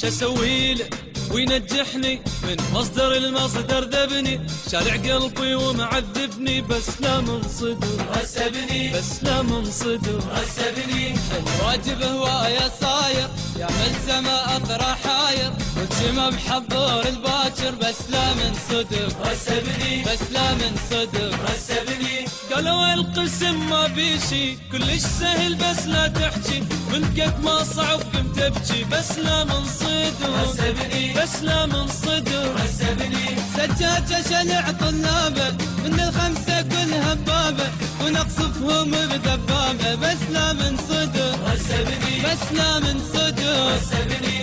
شسوي له وينجحني من مصدر المصدر ذبني، شارع قلبي ومعذبني بس لا من صدر غسبني، بس لا من صدر غسبني. الواجب هواية صاير يا ملزمة أطرح حاير، والجمع بحضور الباكر بس لا من صدر غسبني، بس لا من صدر غسبني. قالوا القسم ما بيشي كلش سهل بس لا تحكي، من قد ما صعب قمت ابكي بس لا من صدر غسبني، بس لا من صدر غسبني. سجاجة شلع طلابه من الخمسة كلها بابه، ونقص فهم بدبابه بس لا من صدر غسبني، بس لا من صدر غسبني.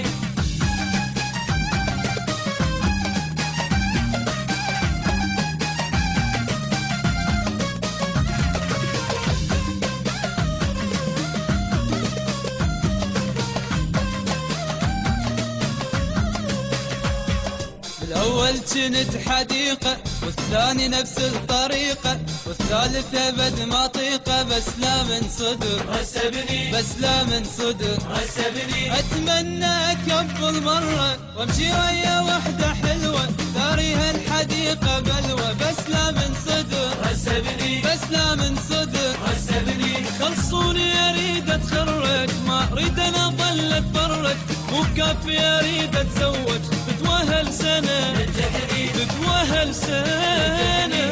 الأول كنت حديقة، والثاني نفس الطريقة، والثالث أبد ما طيقة بس لا من صدر غسبني، بس لا من صدر غسبني. أتمنى أكبل مرة وامشي ويا وحدة حلوة، ثاريها الحديقة بلوى بس لا من صدر غسبني، بس لا من صدر غسبني. خلصوني أريد أتخرج، ما أريد أنا أظل أتفرج، مو كافي أريد أتزوج، تتوهل سنة نجحني، تتوهل سنة